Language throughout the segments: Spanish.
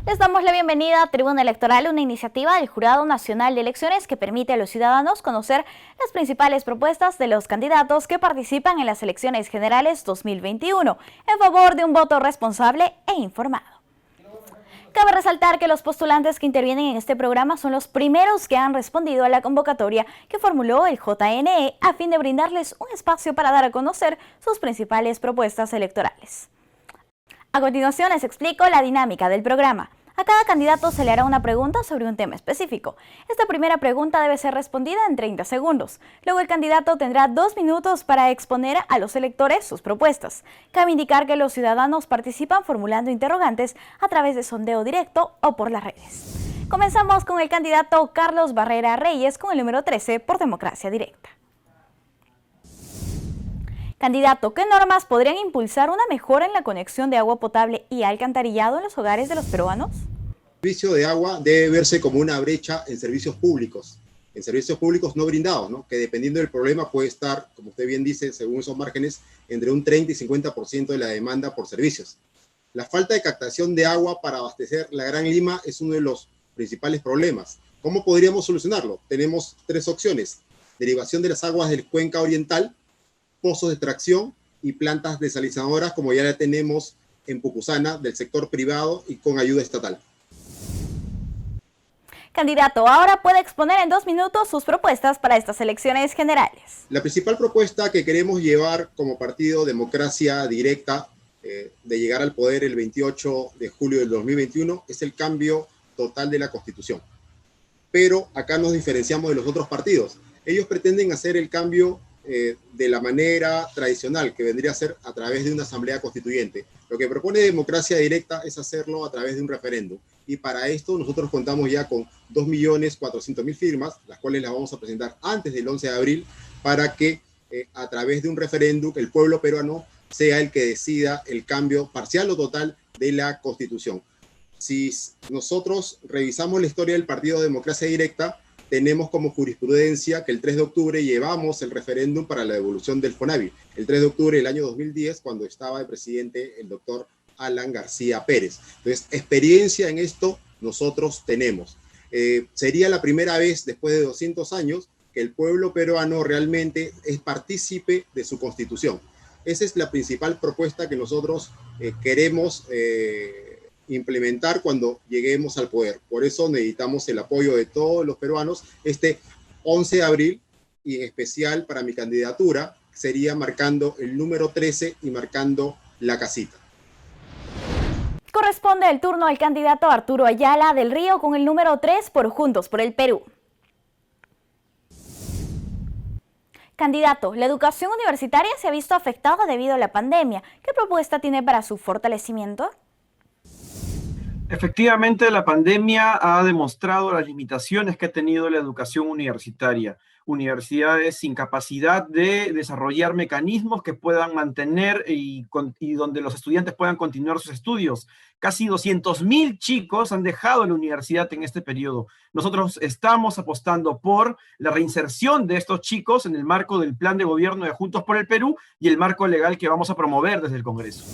Les damos la bienvenida a Tribuna Electoral, una iniciativa del Jurado Nacional de Elecciones que permite a los ciudadanos conocer las principales propuestas de los candidatos que participan en las elecciones generales 2021, en favor de un voto responsable e informado. Cabe resaltar que los postulantes que intervienen en este programa son los primeros que han respondido a la convocatoria que formuló el JNE a fin de brindarles un espacio para dar a conocer sus principales propuestas electorales. A continuación les explico la dinámica del programa. A cada candidato se le hará una pregunta sobre un tema específico. Esta primera pregunta debe ser respondida en 30 segundos. Luego el candidato tendrá 2 minutos para exponer a los electores sus propuestas. Cabe indicar que los ciudadanos participan formulando interrogantes a través de sondeo directo o por las redes. Comenzamos con el candidato Carlos Barrera Reyes con el número 13 por Democracia Directa. Candidato, ¿qué normas podrían impulsar una mejora en la conexión de agua potable y alcantarillado en los hogares de los peruanos? El servicio de agua debe verse como una brecha en servicios públicos no brindados, ¿no? Que dependiendo del problema puede estar, como usted bien dice, según esos márgenes, entre un 30 y 50% de la demanda por servicios. La falta de captación de agua para abastecer la Gran Lima es uno de los principales problemas. ¿Cómo podríamos solucionarlo? Tenemos 3 opciones: derivación de las aguas del Cuenca Oriental, pozos de extracción y plantas desalinizadoras, como ya la tenemos en Pucusana, del sector privado y con ayuda estatal. Candidato, ahora puede exponer en 2 minutos sus propuestas para estas elecciones generales. La principal propuesta que queremos llevar como partido Democracia Directa, de llegar al poder el 28 de julio del 2021, es el cambio total de la Constitución. Pero acá nos diferenciamos de los otros partidos. Ellos pretenden hacer el cambio de la manera tradicional, que vendría a ser a través de una asamblea constituyente. Lo que propone Democracia Directa es hacerlo a través de un referéndum. Y para esto nosotros contamos ya con 2.400.000 firmas, las cuales las vamos a presentar antes del 11 de abril, para que a través de un referéndum el pueblo peruano sea el que decida el cambio parcial o total de la Constitución. Si nosotros revisamos la historia del partido Democracia Directa, tenemos como jurisprudencia que el 3 de octubre llevamos el referéndum para la devolución del FONAVI. El 3 de octubre del año 2010, cuando estaba de presidente el doctor Alan García Pérez. Entonces, experiencia en esto nosotros tenemos. Sería la primera vez después de 200 años que el pueblo peruano realmente es partícipe de su constitución. Esa es la principal propuesta que nosotros queremos implementar cuando lleguemos al poder. Por eso necesitamos el apoyo de todos los peruanos. Este 11 de abril, y en especial para mi candidatura, sería marcando el número 13 y marcando la casita. Corresponde el turno al candidato Arturo Ayala del Río con el número 3 por Juntos por el Perú. Candidato, la educación universitaria se ha visto afectada debido a la pandemia. ¿Qué propuesta tiene para su fortalecimiento? Efectivamente, la pandemia ha demostrado las limitaciones que ha tenido la educación universitaria. Universidades sin capacidad de desarrollar mecanismos que puedan mantener y donde los estudiantes puedan continuar sus estudios. Casi 200.000 chicos han dejado la universidad en este periodo. Nosotros estamos apostando por la reinserción de estos chicos en el marco del plan de gobierno de Juntos por el Perú y el marco legal que vamos a promover desde el Congreso.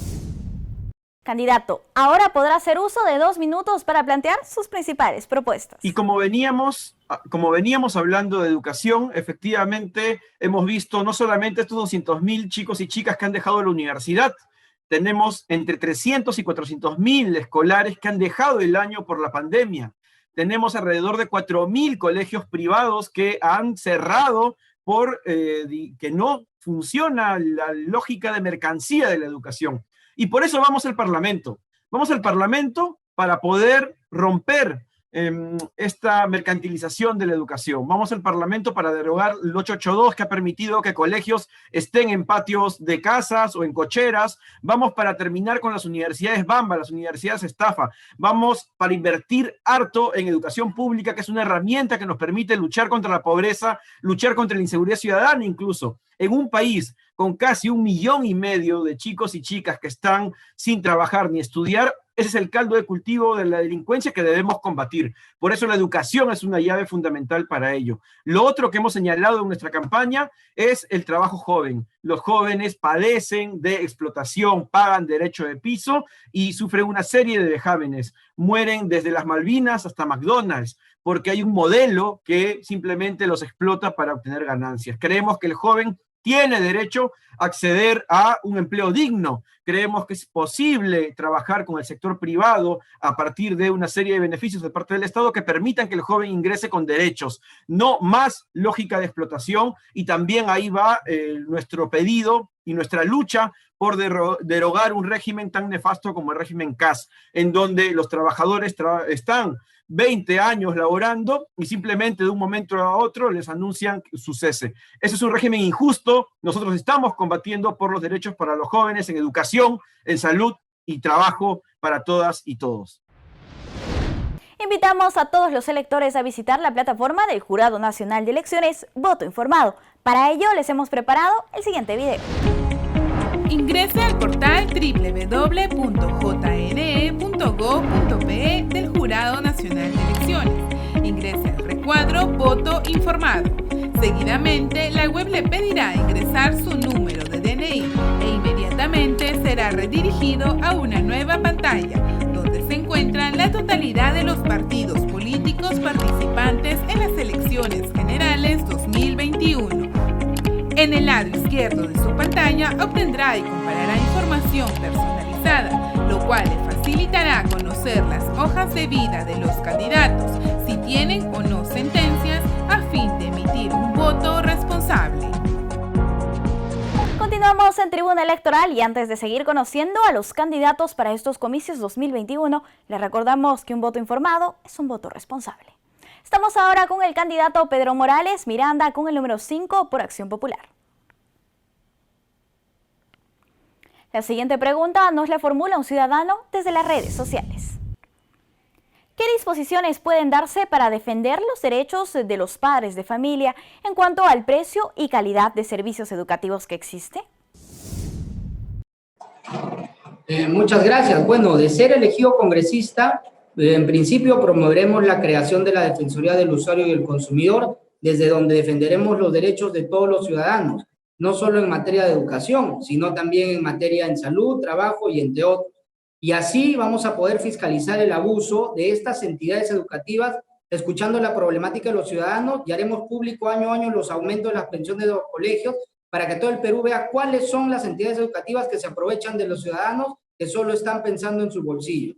Candidato, ahora podrá hacer uso de 2 minutos para plantear sus principales propuestas. Y como veníamos hablando de educación, efectivamente hemos visto no solamente estos 200.000 chicos y chicas que han dejado la universidad, tenemos entre 300 y 400.000 escolares que han dejado el año por la pandemia. Tenemos alrededor de 4.000 colegios privados que han cerrado por que no funciona la lógica de mercancía de la educación. Y por eso vamos al Parlamento. Vamos al Parlamento para poder romper esta mercantilización de la educación. Vamos al Parlamento para derogar el 882 que ha permitido que colegios estén en patios de casas o en cocheras. Vamos para terminar con las universidades Bamba, las universidades estafa. Vamos para invertir harto en educación pública, que es una herramienta que nos permite luchar contra la pobreza, luchar contra la inseguridad ciudadana incluso. En un país con casi 1,5 millones de chicos y chicas que están sin trabajar ni estudiar, Ese es el caldo de cultivo de la delincuencia que debemos combatir. Por eso la educación es una llave fundamental para ello. Lo otro que hemos señalado en nuestra campaña es el trabajo joven. Los jóvenes padecen de explotación, pagan derecho de piso y sufren una serie de vejámenes. Mueren desde las Malvinas hasta McDonald's, porque hay un modelo que simplemente los explota para obtener ganancias. Creemos que el joven tiene derecho a acceder a un empleo digno. Creemos que es posible trabajar con el sector privado a partir de una serie de beneficios de parte del Estado que permitan que el joven ingrese con derechos, no más lógica de explotación, y también ahí va nuestro pedido y nuestra lucha por derogar un régimen tan nefasto como el régimen CAS, en donde los trabajadores están 20 años laborando y simplemente de un momento a otro les anuncian su cese. Ese es un régimen injusto. Nosotros estamos combatiendo por los derechos para los jóvenes en educación, en salud y trabajo para todas y todos. Invitamos a todos los electores a visitar la plataforma del Jurado Nacional de Elecciones Voto Informado. Para ello les hemos preparado el siguiente video. Ingrese al portal www.jne.go.pe del Jurado Nacional de Elecciones. Ingrese al recuadro Voto Informado. Seguidamente, la web le pedirá ingresar su número de DNI e inmediatamente será redirigido a una nueva pantalla, donde se encuentran la totalidad de los partidos políticos participantes en las elecciones generales 2021. En el lado izquierdo de su pantalla obtendrá y comparará información personalizada, lo cual le facilitará conocer las hojas de vida de los candidatos, si tienen o no sentencias, a fin de emitir un voto responsable. Continuamos en Tribuna Electoral y antes de seguir conociendo a los candidatos para estos comicios 2021, les recordamos que un voto informado es un voto responsable. Estamos ahora con el candidato Pedro Morales Miranda con el número 5 por Acción Popular. La siguiente pregunta nos la formula un ciudadano desde las redes sociales. ¿Qué disposiciones pueden darse para defender los derechos de los padres de familia en cuanto al precio y calidad de servicios educativos que existe? Muchas gracias. Bueno, de ser elegido congresista, en principio promoveremos la creación de la Defensoría del Usuario y el Consumidor, desde donde defenderemos los derechos de todos los ciudadanos, no solo en materia de educación, sino también en materia de salud, trabajo y entre otros. Y así vamos a poder fiscalizar el abuso de estas entidades educativas, escuchando la problemática de los ciudadanos, y haremos público año a año los aumentos de las pensiones de los colegios para que todo el Perú vea cuáles son las entidades educativas que se aprovechan de los ciudadanos que solo están pensando en su bolsillo.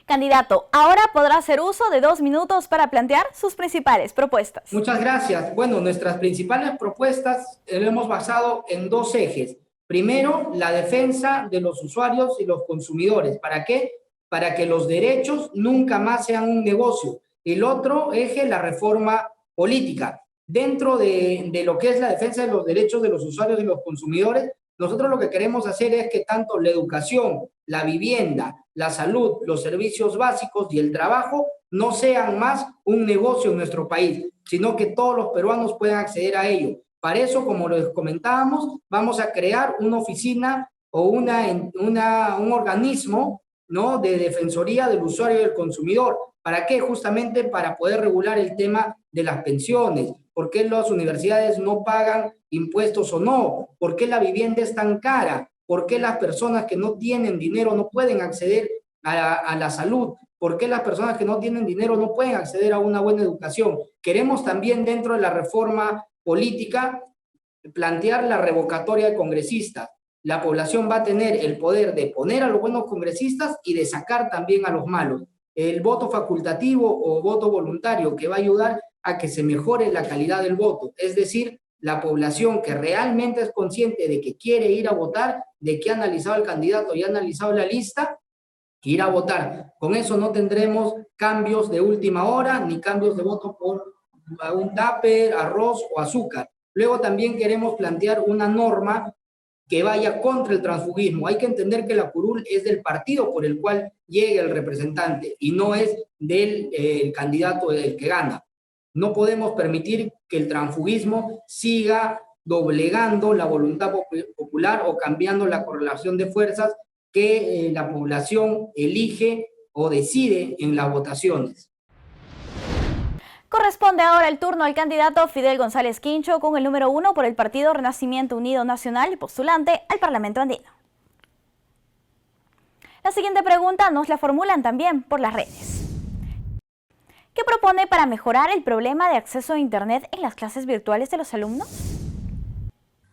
Candidato, ahora podrá hacer uso de 2 minutos para plantear sus principales propuestas. Muchas gracias. Bueno, nuestras principales propuestas lo hemos basado en 2 ejes. Primero, la defensa de los usuarios y los consumidores. ¿Para qué? Para que los derechos nunca más sean un negocio. El otro eje, la reforma política. Dentro de lo que es la defensa de los derechos de los usuarios y los consumidores, nosotros lo que queremos hacer es que tanto la educación, la vivienda, la salud, los servicios básicos y el trabajo no sean más un negocio en nuestro país, sino que todos los peruanos puedan acceder a ello. Para eso, como les comentábamos, vamos a crear una oficina o un organismo, ¿no?, de defensoría del usuario y del consumidor. ¿Para qué? Justamente para poder regular el tema de las pensiones. ¿Por qué las universidades no pagan impuestos o no? ¿Por qué la vivienda es tan cara? ¿Por qué las personas que no tienen dinero no pueden acceder a la salud? ¿Por qué las personas que no tienen dinero no pueden acceder a una buena educación? Queremos también, dentro de la reforma política, plantear la revocatoria de congresistas. La población va a tener el poder de poner a los buenos congresistas y de sacar también a los malos. El voto facultativo o voto voluntario, que va a ayudar a que se mejore la calidad del voto, es decir, la población que realmente es consciente de que quiere ir a votar, de que ha analizado el candidato y ha analizado la lista, ir a votar. Con eso no tendremos cambios de última hora, ni cambios de voto por un tupper, arroz o azúcar. Luego también queremos plantear una norma que vaya contra el transfugismo. Hay que entender que la curul es del partido por el cual llegue el representante y no es del candidato del que gana. No podemos permitir que el transfugismo siga doblegando la voluntad popular o cambiando la correlación de fuerzas que la población elige o decide en las votaciones. Corresponde ahora el turno al candidato Fidel González Quincho con el número 1 por el Partido Renacimiento Unido Nacional y postulante al Parlamento Andino. La siguiente pregunta nos la formulan también por las redes. ¿Qué propone para mejorar el problema de acceso a Internet en las clases virtuales de los alumnos?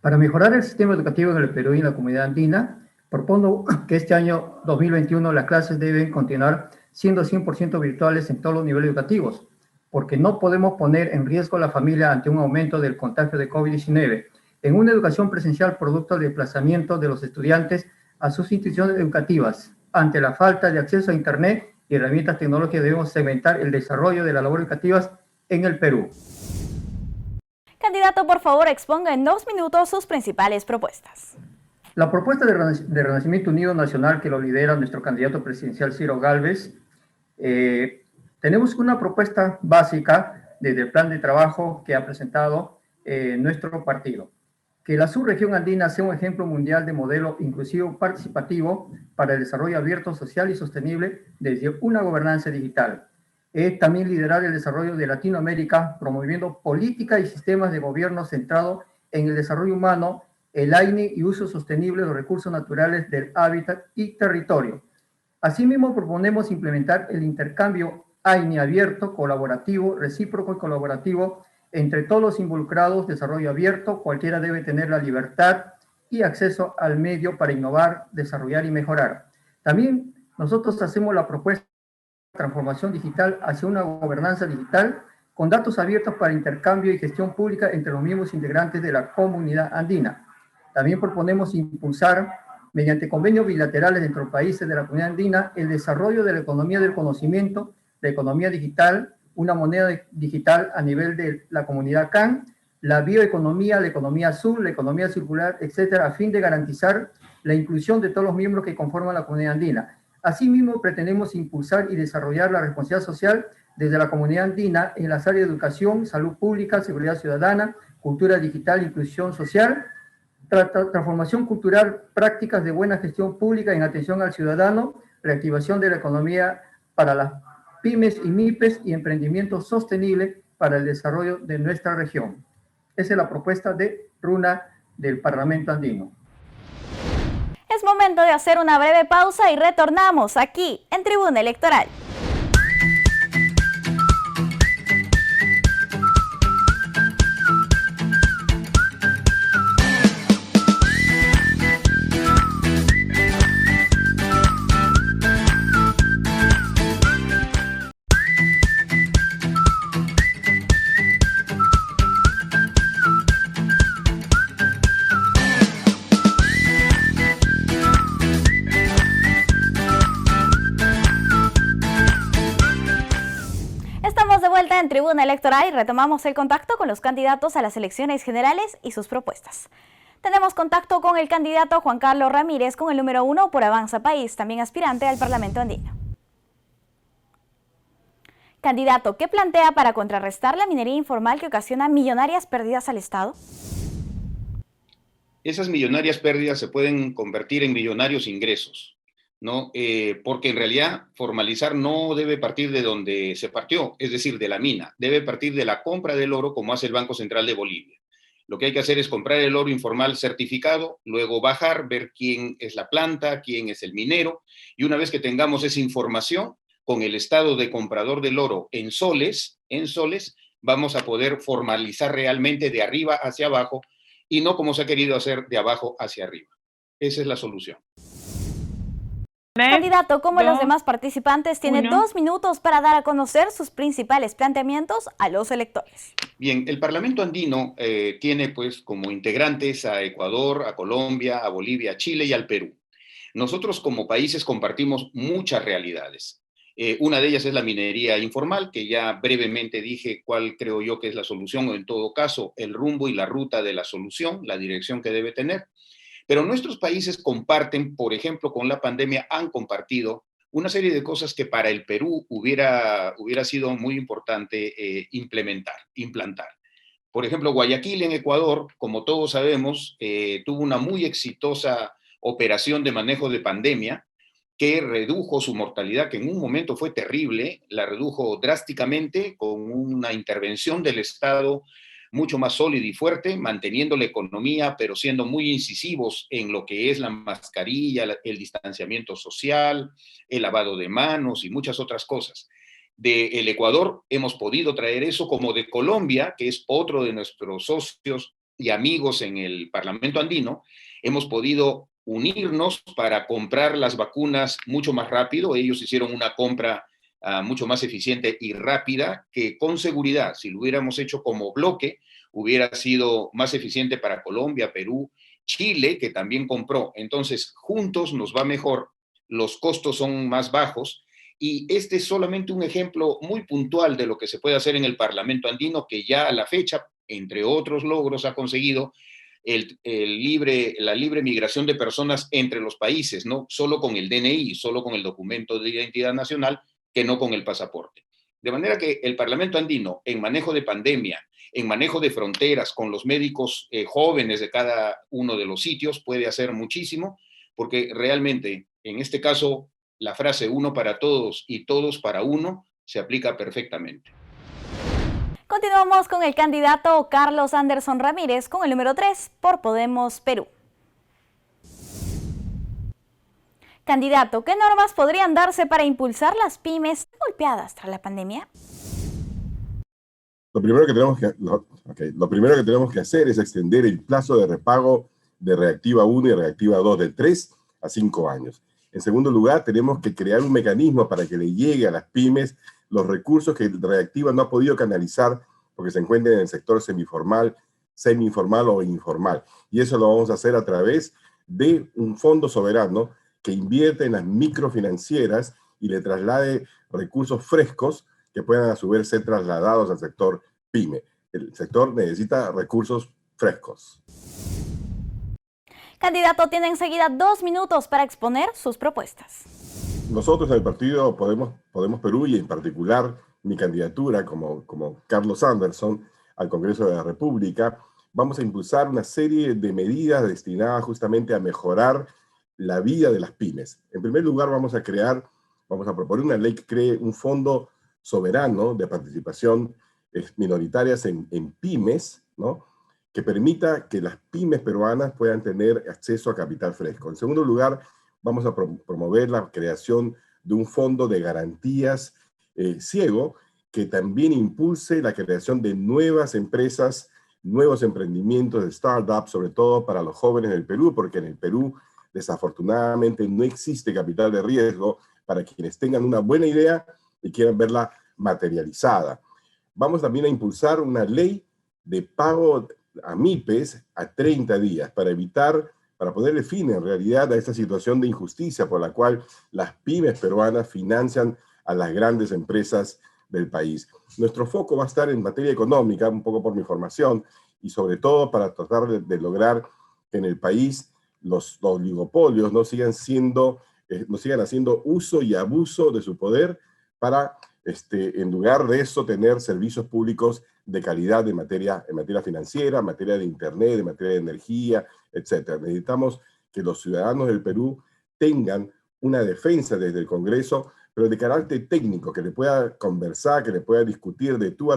Para mejorar el sistema educativo en el Perú y en la comunidad andina, propongo que este año 2021 las clases deben continuar siendo 100% virtuales en todos los niveles educativos, porque no podemos poner en riesgo a la familia ante un aumento del contagio de COVID-19. En una educación presencial producto del desplazamiento de los estudiantes a sus instituciones educativas, ante la falta de acceso a Internet y herramientas tecnológicas, debemos segmentar el desarrollo de las labores educativas en el Perú. Candidato, por favor, exponga en 2 minutos sus principales propuestas. La propuesta de Renacimiento Unido Nacional, que lo lidera nuestro candidato presidencial Ciro Gálvez, tenemos una propuesta básica desde el plan de trabajo que ha presentado nuestro partido. Que la subregión andina sea un ejemplo mundial de modelo inclusivo participativo para el desarrollo abierto, social y sostenible desde una gobernanza digital. También liderar el desarrollo de Latinoamérica, promoviendo política y sistemas de gobierno centrado en el desarrollo humano, el AINE y uso sostenible de los recursos naturales del hábitat y territorio. Asimismo, proponemos implementar el intercambio AINE abierto, colaborativo, recíproco y colaborativo entre todos los involucrados, desarrollo abierto, cualquiera debe tener la libertad y acceso al medio para innovar, desarrollar y mejorar. También nosotros hacemos la propuesta de transformación digital hacia una gobernanza digital con datos abiertos para intercambio y gestión pública entre los mismos integrantes de la comunidad andina. También proponemos impulsar, mediante convenios bilaterales entre los países de la comunidad andina, el desarrollo de la economía del conocimiento, la economía digital, una moneda digital a nivel de la comunidad CAN, la bioeconomía, la economía azul, la economía circular, etcétera, a fin de garantizar la inclusión de todos los miembros que conforman la comunidad andina. Asimismo, pretendemos impulsar y desarrollar la responsabilidad social desde la comunidad andina en las áreas de educación, salud pública, seguridad ciudadana, cultura digital, inclusión social, transformación cultural, prácticas de buena gestión pública en atención al ciudadano, reactivación de la economía para las pymes y MIPES y emprendimiento sostenible para el desarrollo de nuestra región. Esa es la propuesta de RUNA del Parlamento Andino. Es momento de hacer una breve pausa y retornamos aquí en Tribuna Electoral. En Tribuna Electoral y retomamos el contacto con los candidatos a las elecciones generales y sus propuestas. Tenemos contacto con el candidato Juan Carlos Ramírez con el número 1 por Avanza País, también aspirante al Parlamento Andino. Candidato, ¿qué plantea para contrarrestar la minería informal que ocasiona millonarias pérdidas al Estado? Esas millonarias pérdidas se pueden convertir en millonarios ingresos, ¿no? Porque en realidad formalizar no debe partir de donde se partió, es decir, de la mina, debe partir de la compra del oro como hace el Banco Central de Bolivia. Lo que hay que hacer es comprar el oro informal certificado, luego bajar, ver quién es la planta, quién es el minero, y una vez que tengamos esa información, con el estado de comprador del oro en soles, vamos a poder formalizar realmente de arriba hacia abajo y no como se ha querido hacer de abajo hacia arriba. Esa es la solución. Candidato, como los demás participantes, tiene 2 minutos para dar a conocer sus principales planteamientos a los electores. Bien, el Parlamento Andino tiene pues como integrantes a Ecuador, a Colombia, a Bolivia, a Chile y al Perú. Nosotros como países compartimos muchas realidades. Una de ellas es la minería informal, que ya brevemente dije cuál creo yo que es la solución, o en todo caso el rumbo y la ruta de la solución, la dirección que debe tener. Pero nuestros países comparten, por ejemplo, con la pandemia han compartido una serie de cosas que para el Perú hubiera sido muy importante implantar. Por ejemplo, Guayaquil en Ecuador, como todos sabemos, tuvo una muy exitosa operación de manejo de pandemia que redujo su mortalidad, que en un momento fue terrible, la redujo drásticamente con una intervención del Estado mucho más sólida y fuerte, manteniendo la economía, pero siendo muy incisivos en lo que es la mascarilla, el distanciamiento social, el lavado de manos y muchas otras cosas. Del Ecuador hemos podido traer eso, como de Colombia, que es otro de nuestros socios y amigos en el Parlamento andino, hemos podido unirnos para comprar las vacunas mucho más rápido. Ellos hicieron una compra mucho más eficiente y rápida, que con seguridad, si lo hubiéramos hecho como bloque, hubiera sido más eficiente para Colombia, Perú, Chile, que también compró. Entonces, juntos nos va mejor, los costos son más bajos, y este es solamente un ejemplo muy puntual de lo que se puede hacer en el Parlamento andino, que ya a la fecha, entre otros logros, ha conseguido la libre migración de personas entre los países, no solo con el DNI, solo con el documento de identidad nacional, que no con el pasaporte. De manera que el Parlamento andino, en manejo de pandemia, en manejo de fronteras, con los médicos jóvenes de cada uno de los sitios, puede hacer muchísimo, porque realmente, en este caso, la frase uno para todos y todos para uno se aplica perfectamente. Continuamos con el candidato Carlos Anderson Ramírez con el número 3 por Podemos Perú. Candidato, ¿qué normas podrían darse para impulsar las pymes golpeadas tras la pandemia? Lo primero que tenemos que hacer es extender el plazo de repago de Reactiva 1 y Reactiva 2 de 3 a 5 años. En segundo lugar, tenemos que crear un mecanismo para que le llegue a las pymes los recursos que Reactiva no ha podido canalizar porque se encuentran en el sector semi-informal o informal. Y eso lo vamos a hacer a través de un fondo soberano que invierte en las microfinancieras y le traslade recursos frescos que puedan a su vez ser trasladados al sector pyme. El sector necesita recursos frescos. Candidato, tiene enseguida 2 minutos para exponer sus propuestas. Nosotros en el partido Podemos Perú, y en particular mi candidatura como Carlos Anderson al Congreso de la República, vamos a impulsar una serie de medidas destinadas justamente a mejorar la vida de las pymes. En primer lugar, vamos a proponer una ley que cree un fondo soberano de participación minoritarias en pymes, ¿no?, que permita que las pymes peruanas puedan tener acceso a capital fresco. En segundo lugar, vamos a promover la creación de un fondo de garantías ciego que también impulse la creación de nuevas empresas, nuevos emprendimientos de startups, sobre todo para los jóvenes del Perú, porque en el Perú desafortunadamente no existe capital de riesgo para quienes tengan una buena idea y quieran verla materializada. Vamos también a impulsar una ley de pago a MIPES a 30 días para ponerle fin en realidad a esta situación de injusticia por la cual las pymes peruanas financian a las grandes empresas del país. Nuestro foco va a estar en materia económica, un poco por mi formación, y sobre todo para tratar de lograr que en el país los oligopolios no sigan haciendo uso y abuso de su poder para, en lugar de eso, tener servicios públicos de calidad en materia financiera, en materia de internet, en materia de energía, etc. Necesitamos que los ciudadanos del Perú tengan una defensa desde el Congreso, pero de carácter técnico, que le pueda conversar, que le pueda discutir de tú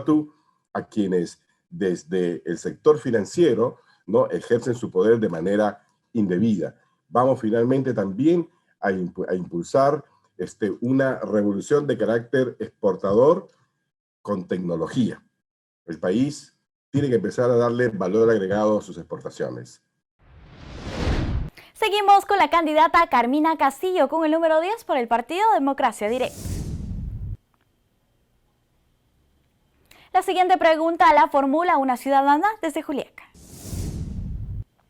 a quienes desde el sector financiero, ¿no?, ejercen su poder de manera indebida. Vamos finalmente también a impulsar una revolución de carácter exportador con tecnología. El país tiene que empezar a darle valor agregado a sus exportaciones. Seguimos con la candidata Carmina Castillo con el número 10 por el partido Democracia Directa. La siguiente pregunta la formula una ciudadana desde Juliaca.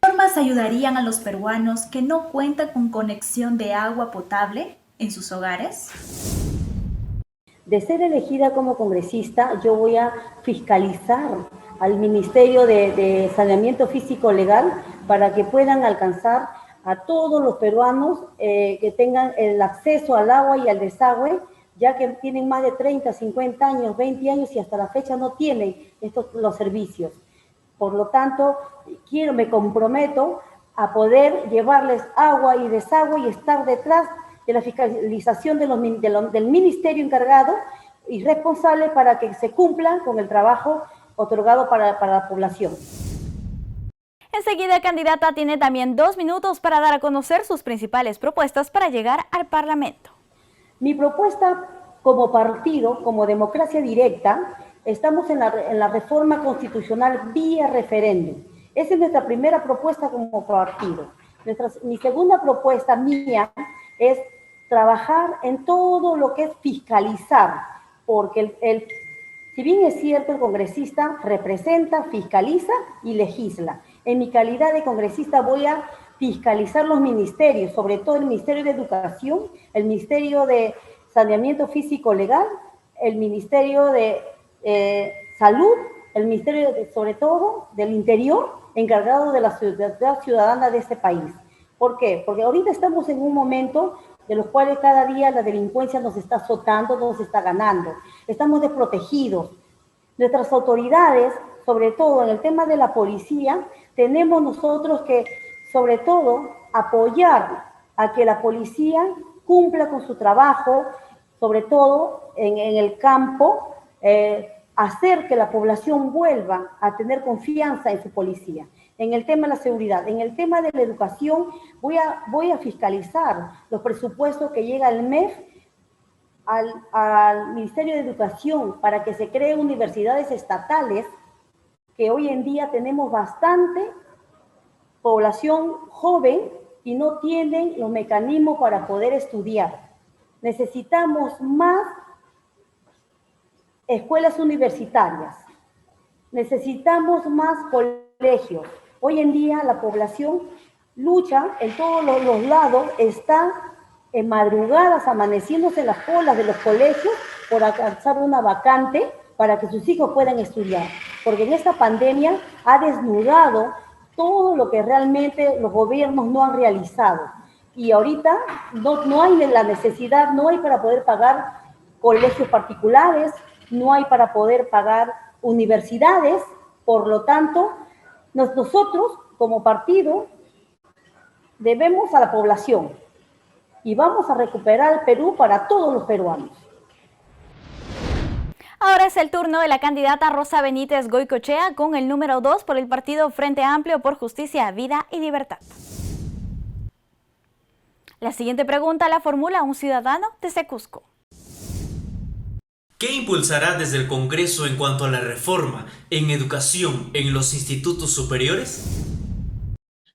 ¿Qué normas ayudarían a los peruanos que no cuentan con conexión de agua potable en sus hogares? De ser elegida como congresista, yo voy a fiscalizar al Ministerio de Saneamiento Físico Legal para que puedan alcanzar a todos los peruanos que tengan el acceso al agua y al desagüe, ya que tienen más de 30, 50 años, 20 años y hasta la fecha no tienen los servicios. Por lo tanto, me comprometo a poder llevarles agua y desagüe y estar detrás de la fiscalización del ministerio encargado y responsable para que se cumpla con el trabajo otorgado para la población. Enseguida, candidata tiene también 2 minutos para dar a conocer sus principales propuestas para llegar al Parlamento. Mi propuesta como partido, como democracia directa, estamos en la reforma constitucional vía referéndum. Esa es nuestra primera propuesta como partido. Mi segunda propuesta mía es trabajar en todo lo que es fiscalizar, porque si bien es cierto, el congresista representa, fiscaliza y legisla. En mi calidad de congresista voy a fiscalizar los ministerios, sobre todo el Ministerio de Educación, el Ministerio de Saneamiento Físico Legal, el Ministerio de Salud, el Ministerio sobre todo del Interior, encargado de la seguridad ciudadana de este país. ¿Por qué? Porque ahorita estamos en un momento de los cuales cada día la delincuencia nos está azotando, nos está ganando. Estamos desprotegidos. Nuestras autoridades, sobre todo en el tema de la policía, tenemos nosotros que, sobre todo, apoyar a que la policía cumpla con su trabajo, sobre todo en el campo, hacer que la población vuelva a tener confianza en su policía. En el tema de la seguridad, en el tema de la educación, voy a fiscalizar los presupuestos que llega al MEF, al Ministerio de Educación, para que se creen universidades estatales, que hoy en día tenemos bastante población joven y no tienen los mecanismos para poder estudiar. Necesitamos más escuelas universitarias, necesitamos más colegios. Hoy en día la población lucha en todos los lados, está en madrugadas amaneciéndose en las colas de los colegios por alcanzar una vacante para que sus hijos puedan estudiar. Porque en esta pandemia ha desnudado todo lo que realmente los gobiernos no han realizado. Y ahorita no hay la necesidad, no hay para poder pagar colegios particulares, no hay para poder pagar universidades. Por lo tanto, nosotros como partido debemos a la población y vamos a recuperar el Perú para todos los peruanos. Ahora es el turno de la candidata Rosa Benítez Goicoechea con el número 2 por el partido Frente Amplio por Justicia, Vida y Libertad. La siguiente pregunta la formula un ciudadano desde Cusco. ¿Qué impulsará desde el Congreso en cuanto a la reforma en educación en los institutos superiores?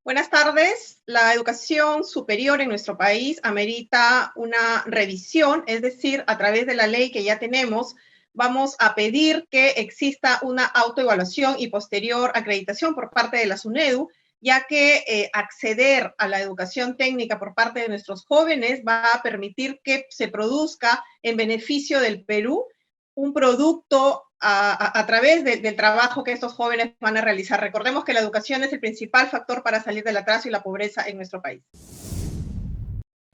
Buenas tardes. La educación superior en nuestro país amerita una revisión, es decir, a través de la ley que ya tenemos, vamos a pedir que exista una autoevaluación y posterior acreditación por parte de la SUNEDU, ya que acceder a la educación técnica por parte de nuestros jóvenes va a permitir que se produzca en beneficio del Perú un producto a través del trabajo que estos jóvenes van a realizar. Recordemos que la educación es el principal factor para salir del atraso y la pobreza en nuestro país.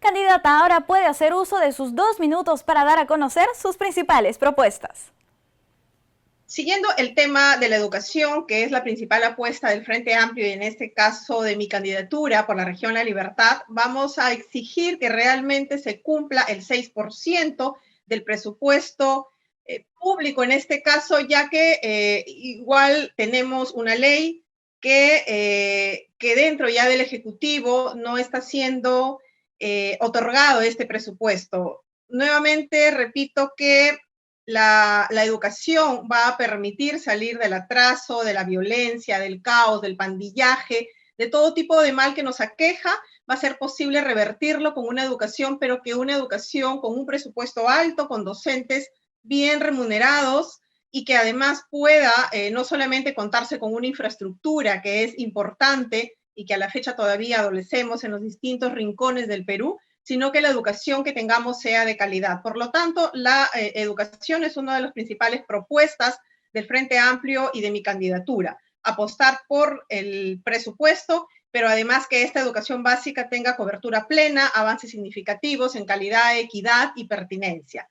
Candidata, ahora puede hacer uso de sus 2 minutos para dar a conocer sus principales propuestas. Siguiendo el tema de la educación, que es la principal apuesta del Frente Amplio y en este caso de mi candidatura por la región La Libertad, vamos a exigir que realmente se cumpla el 6% del presupuesto público en este caso, ya que igual tenemos una ley que dentro ya del Ejecutivo no está siendo otorgado este presupuesto. Nuevamente repito que la educación va a permitir salir del atraso, de la violencia, del caos, del pandillaje, de todo tipo de mal que nos aqueja. Va a ser posible revertirlo con una educación, pero que una educación con un presupuesto alto, con docentes bien remunerados y que además pueda no solamente contarse con una infraestructura que es importante y que a la fecha todavía adolecemos en los distintos rincones del Perú, sino que la educación que tengamos sea de calidad. Por lo tanto, la educación es una de las principales propuestas del Frente Amplio y de mi candidatura. Apostar por el presupuesto, pero además que esta educación básica tenga cobertura plena, avances significativos en calidad, equidad y pertinencia.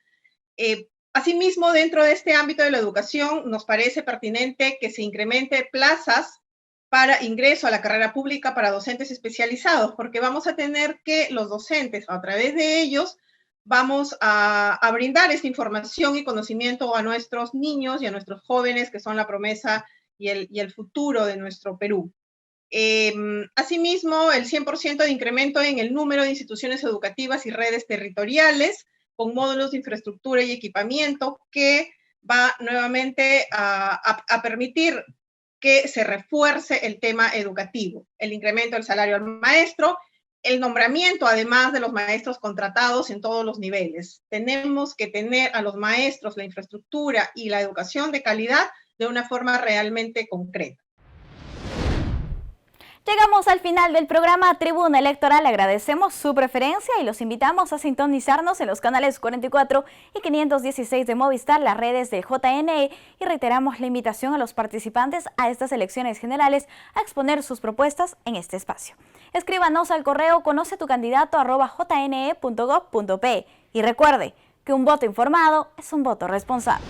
Asimismo, dentro de este ámbito de la educación, nos parece pertinente que se incremente plazas para ingreso a la carrera pública para docentes especializados, porque vamos a tener que los docentes, a través de ellos, vamos a brindar esta información y conocimiento a nuestros niños y a nuestros jóvenes, que son la promesa y el futuro de nuestro Perú. Asimismo, el 100% de incremento en el número de instituciones educativas y redes territoriales, con módulos de infraestructura y equipamiento, que va nuevamente a permitir que se refuerce el tema educativo, el incremento del salario al maestro, el nombramiento además de los maestros contratados en todos los niveles. Tenemos que tener a los maestros la infraestructura y la educación de calidad de una forma realmente concreta. Llegamos al final del programa Tribuna Electoral. Agradecemos su preferencia y los invitamos a sintonizarnos en los canales 44 y 516 de Movistar, las redes de JNE, y reiteramos la invitación a los participantes a estas elecciones generales a exponer sus propuestas en este espacio. Escríbanos al correo conocetucandidato@jne.gov.pe y recuerde que un voto informado es un voto responsable.